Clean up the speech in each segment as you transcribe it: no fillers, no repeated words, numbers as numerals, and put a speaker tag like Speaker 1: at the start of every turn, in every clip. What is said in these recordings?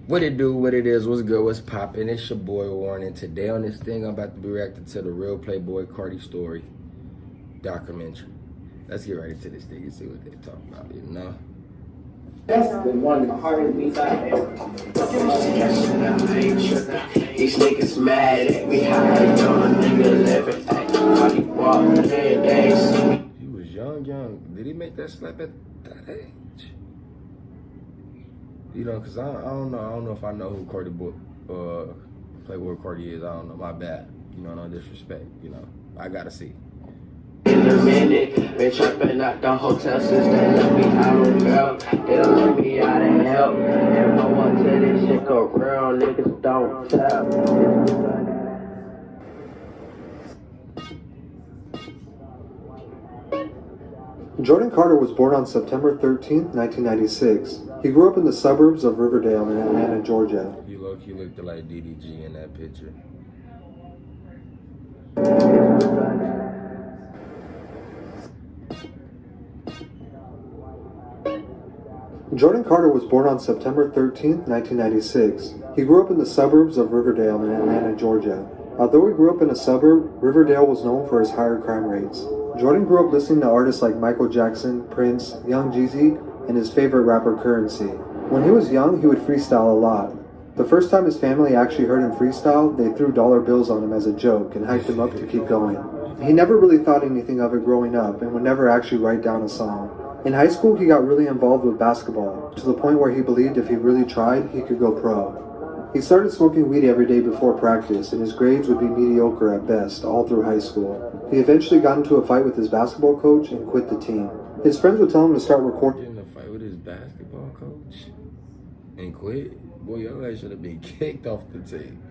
Speaker 1: What it do, what it is, what's good, what's poppin'? It's your boy Warren, and today on this thing, I'm about to be reacting to the real Playboi Carti story documentary. Let's get right into this thing and see what they talk about, you know?
Speaker 2: That's the one of the hardest beats I ever. These niggas mad at me, how I young niggas every act. How he walk every day.
Speaker 1: He was young. Did he make that slap at that age? You know, cause I don't know if I know who Playboi Carti is. I don't know. My bad. You know, no disrespect. You know, I gotta see.
Speaker 2: In a minute, been trapping at the hotel since they let me out of help. They don't let me out of help. If I want to this shit go real, niggas don't tell.
Speaker 3: Jordan Carter was born on September 13, 1996. He grew up in the suburbs of Riverdale in Atlanta, Georgia.
Speaker 1: He looked like DDG in that picture.
Speaker 3: Jordan Carter was born on September 13, 1996. He grew up in the suburbs of Riverdale in Atlanta, Georgia. Although he grew up in a suburb, Riverdale was known for his higher crime rates. Jordan grew up listening to artists like Michael Jackson, Prince, Young Jeezy, and his favorite rapper Currency. When he was young, he would freestyle a lot. The first time his family actually heard him freestyle, they threw dollar bills on him as a joke and hyped him up to keep going. He never really thought anything of it growing up and would never actually write down a song. In high school, he got really involved with basketball, to the point where he believed if he really tried, he could go pro. He started smoking weed every day before practice, and his grades would be mediocre at best all through high school. He eventually got into a fight with his basketball coach and quit the team. His friends would tell him to start recording.
Speaker 1: Getting in a fight with his basketball coach and quit? Boy, your ass should have been kicked off the team.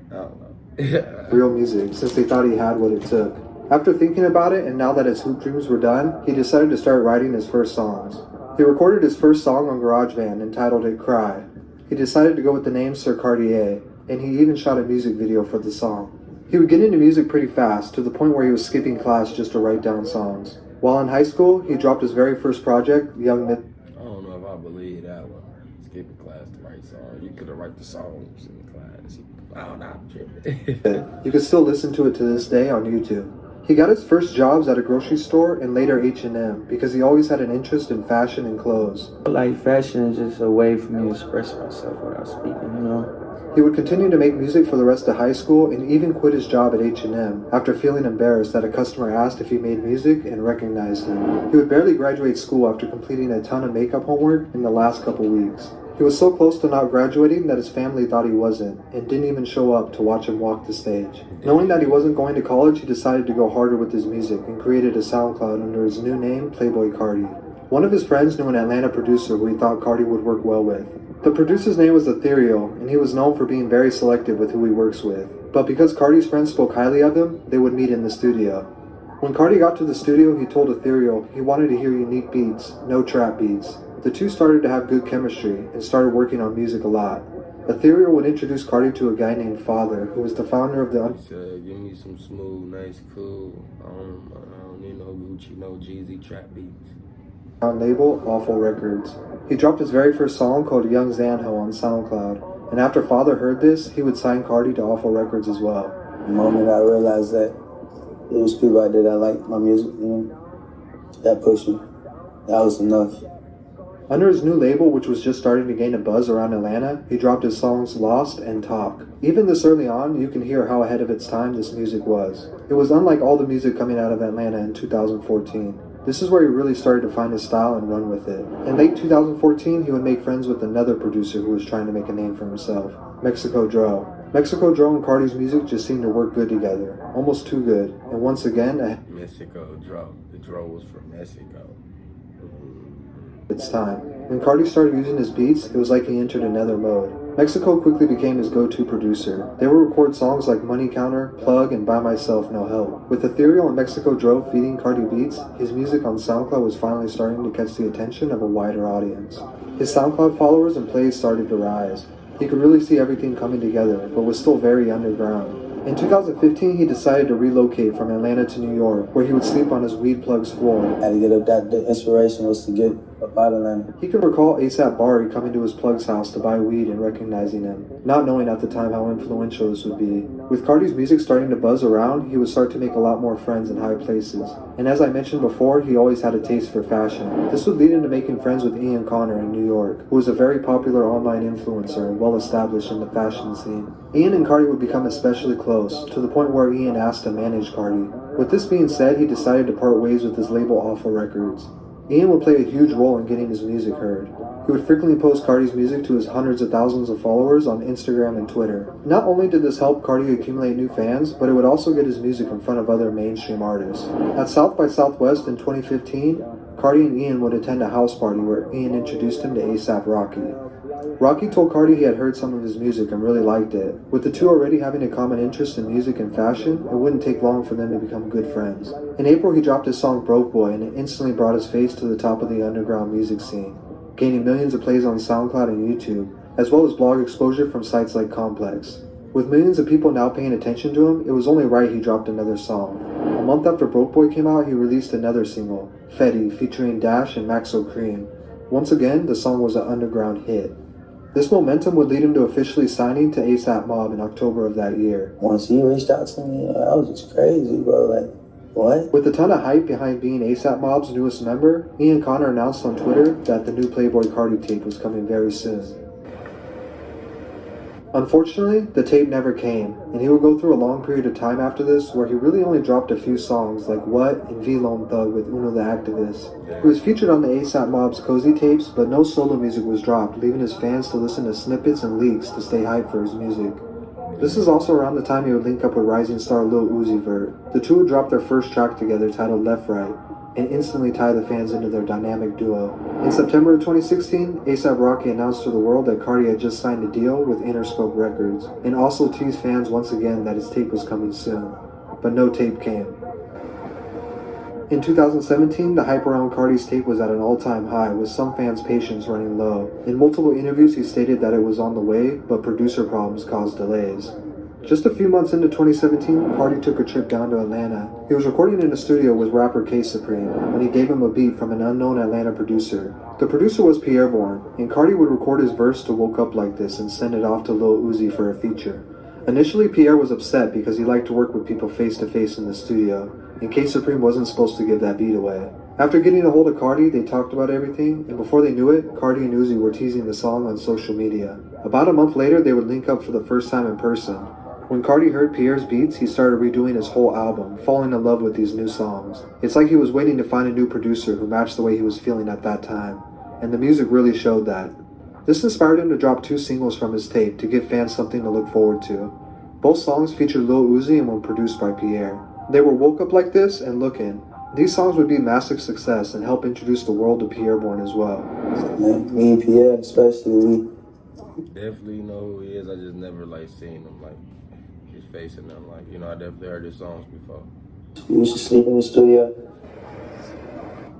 Speaker 1: I don't know.
Speaker 3: Real music, since they thought he had what it took. After thinking about it, and now that his hoop dreams were done, he decided to start writing his first songs. He recorded his first song on GarageBand and titled it Cry. He decided to go with the name Sir Cartier, and he even shot a music video for the song. He would get into music pretty fast, to the point where he was skipping class just to write down songs. While in high school, he dropped his very first project, Young Myth.
Speaker 1: I don't know if I believe that one. Skipping class to write songs. You could have write the songs in the class. I don't know, I'm tripping.
Speaker 3: You can still listen to it to this day on YouTube. He got his first jobs at a grocery store and later H&M because he always had an interest in fashion and clothes.
Speaker 4: Like fashion is just a way for me to express myself without speaking, you know?
Speaker 3: He would continue to make music for the rest of high school and even quit his job at H&M after feeling embarrassed that a customer asked if he made music and recognized him. He would barely graduate school after completing a ton of makeup homework in the last couple weeks. He was so close to not graduating that his family thought he wasn't, and didn't even show up to watch him walk the stage. Knowing that he wasn't going to college, he decided to go harder with his music and created a SoundCloud under his new name, Playboi Carti. One of his friends knew an Atlanta producer who he thought Carti would work well with. The producer's name was Ethereal, and he was known for being very selective with who he works with. But because Carti's friends spoke highly of him, they would meet in the studio. When Carti got to the studio, he told Ethereal he wanted to hear unique beats, no trap beats. The two started to have good chemistry and started working on music a lot. Ethereal would introduce Carti to a guy named Father, who was the founder of the...
Speaker 1: He said, give me some smooth, nice, cool, I don't need no Gucci, no Jeezy trap beats.
Speaker 3: ...on label, Awful Records. He dropped his very first song called Young Zanho on SoundCloud, and after Father heard this, he would sign Carti to Awful Records as well.
Speaker 5: The moment I realized that it was people out there that liked my music, you know, that pushed me. That was enough.
Speaker 3: Under his new label, which was just starting to gain a buzz around Atlanta, he dropped his songs Lost and Talk. Even this early on, you can hear how ahead of its time this music was. It was unlike all the music coming out of Atlanta in 2014. This is where he really started to find his style and run with it. In late 2014, he would make friends with another producer who was trying to make a name for himself, Mexico Dro. Mexico Dro and Carti's music just seemed to work good together, almost too good, and once again,
Speaker 1: Mexico Dro. The Dro was from Mexico.
Speaker 3: It's time. When Carti started using his beats, it was like he entered another mode. Mexico quickly became his go-to producer. They would record songs like Money Counter, Plug, and By Myself, No Help. With Ethereal and Mexico Dro feeding Carti beats, his music on SoundCloud was finally starting to catch the attention of a wider audience. His SoundCloud followers and plays started to rise. He could really see everything coming together, but was still very underground. In 2015, he decided to relocate from Atlanta to New York, where he would sleep on his weed plug's floor.
Speaker 5: I had to get up that the inspiration was to get up out of Atlanta.
Speaker 3: He can recall ASAP Bari coming to his plug's house to buy weed and recognizing him, not knowing at the time how influential this would be. With Carti's music starting to buzz around, he would start to make a lot more friends in high places. And as I mentioned before, he always had a taste for fashion. This would lead him to making friends with Ian Connor in New York, who was a very popular online influencer and well established in the fashion scene. Ian and Carti would become especially close, to the point where Ian asked to manage Carti. With this being said, he decided to part ways with his label Awful Records. Ian would play a huge role in getting his music heard. He would frequently post Carti's music to his hundreds of thousands of followers on Instagram and Twitter. Not only did this help Carti accumulate new fans, but it would also get his music in front of other mainstream artists. At South by Southwest in 2015, Carti and Ian would attend a house party where Ian introduced him to A$AP Rocky. Rocky told Carti he had heard some of his music and really liked it. With the two already having a common interest in music and fashion, it wouldn't take long for them to become good friends. In April, he dropped his song Broke Boy, and it instantly brought his face to the top of the underground music scene, gaining millions of plays on SoundCloud and YouTube, as well as blog exposure from sites like Complex. With millions of people now paying attention to him, it was only right he dropped another song. A month after Broke Boy came out, he released another single, Fetty, featuring Dash and Maxo Cream. Once again, the song was an underground hit. This momentum would lead him to officially signing to A$AP Mob in October of that year.
Speaker 5: Once he reached out to me, I was just crazy, bro. Like, what?
Speaker 3: With a ton of hype behind being A$AP Mob's newest member, Ian Connor announced on Twitter that the new Playboi Carti tape was coming very soon. Unfortunately, the tape never came, and he would go through a long period of time after this where he really only dropped a few songs like What and V-Lone Thug with Uno the Activist. He was featured on the A$AP Mob's Cozy tapes, but no solo music was dropped, leaving his fans to listen to snippets and leaks to stay hyped for his music. This is also around the time he would link up with rising star Lil Uzi Vert. The two would drop their first track together titled Left Right, and instantly tie the fans into their dynamic duo. In September of 2016, A$AP Rocky announced to the world that Carti had just signed a deal with Interscope Records, and also teased fans once again that his tape was coming soon. But no tape came. In 2017, the hype around Carti's tape was at an all-time high, with some fans' patience running low. In multiple interviews, he stated that it was on the way, but producer problems caused delays. Just a few months into 2017, Carti took a trip down to Atlanta. He was recording in a studio with rapper K Supreme when he gave him a beat from an unknown Atlanta producer. The producer was Pierre Bourne, and Carti would record his verse to Woke Up Like This and send it off to Lil Uzi for a feature. Initially, Pierre was upset because he liked to work with people face to face in the studio, and K Supreme wasn't supposed to give that beat away. After getting a hold of Carti, they talked about everything, and before they knew it, Carti and Uzi were teasing the song on social media. About a month later, they would link up for the first time in person. When Carti heard Pierre's beats, he started redoing his whole album, falling in love with these new songs. It's like he was waiting to find a new producer who matched the way he was feeling at that time, and the music really showed that. This inspired him to drop 2 singles from his tape to give fans something to look forward to. Both songs featured Lil Uzi and were produced by Pierre. They were Woke Up Like This and Lookin'. These songs would be massive success and help introduce the world to Pierre Bourne as well.
Speaker 5: Man, me and Pierre, especially,
Speaker 1: Definitely know who he is. I just never seen him his face and them. I definitely heard his songs before.
Speaker 5: we used to sleep in the studio.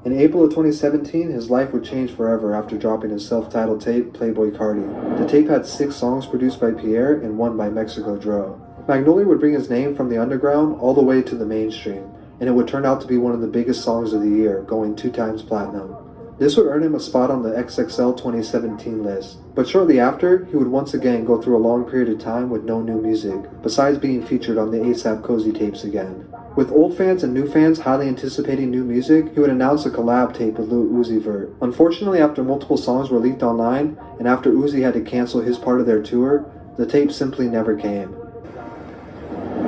Speaker 3: In April of 2017, his life would change forever after dropping his self-titled tape, Playboi Carti. The tape had 6 songs produced by Pierre and 1 by Mexico Dro. Magnolia would bring his name from the underground all the way to the mainstream, and it would turn out to be one of the biggest songs of the year, going 2 times platinum. This would earn him a spot on the XXL 2017 list, but shortly after, he would once again go through a long period of time with no new music, besides being featured on the A$AP Cozy tapes again. With old fans and new fans highly anticipating new music, he would announce a collab tape with Lil Uzi Vert. Unfortunately, after multiple songs were leaked online, and after Uzi had to cancel his part of their tour, the tape simply never came.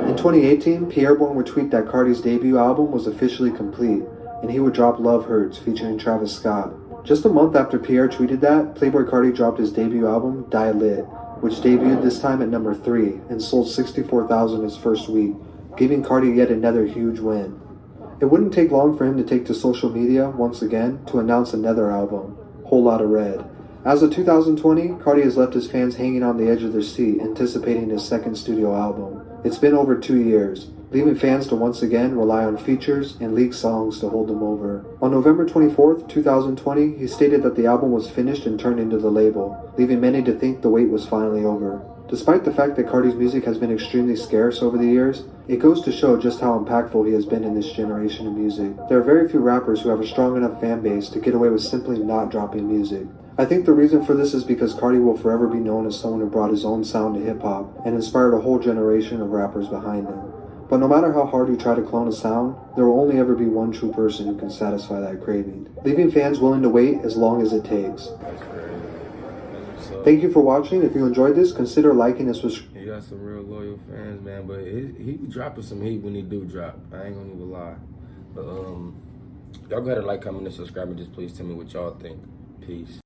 Speaker 3: In 2018, Pierre Bourne would tweet that Carti's debut album was officially complete, and he would drop Love Hurts featuring Travis Scott. Just a month after Pierre tweeted that, Playboi Carti dropped his debut album, Die Lit, which debuted this time at number 3 and sold 64,000 his first week, giving Carti yet another huge win. It wouldn't take long for him to take to social media once again to announce another album, Whole Lotta Red. As of 2020, Carti has left his fans hanging on the edge of their seat, anticipating his second studio album. It's been over 2 years, leaving fans to once again rely on features and leaked songs to hold them over. On November 24th, 2020, he stated that the album was finished and turned into the label, leaving many to think the wait was finally over. Despite the fact that Carti's music has been extremely scarce over the years, it goes to show just how impactful he has been in this generation of music. There are very few rappers who have a strong enough fan base to get away with simply not dropping music. I think the reason for this is because Carti will forever be known as someone who brought his own sound to hip-hop and inspired a whole generation of rappers behind him. But no matter how hard you try to clone a sound, there will only ever be one true person who can satisfy that craving, leaving fans willing to wait as long as it takes.
Speaker 1: That's crazy. That's what's up.
Speaker 3: Thank you for watching. If you enjoyed this, consider liking and subscribing.
Speaker 1: He got some real loyal fans, man. But he be dropping some heat when he do drop. I ain't gonna even lie. But y'all go ahead and like, comment, and subscribe, and just please tell me what y'all think. Peace.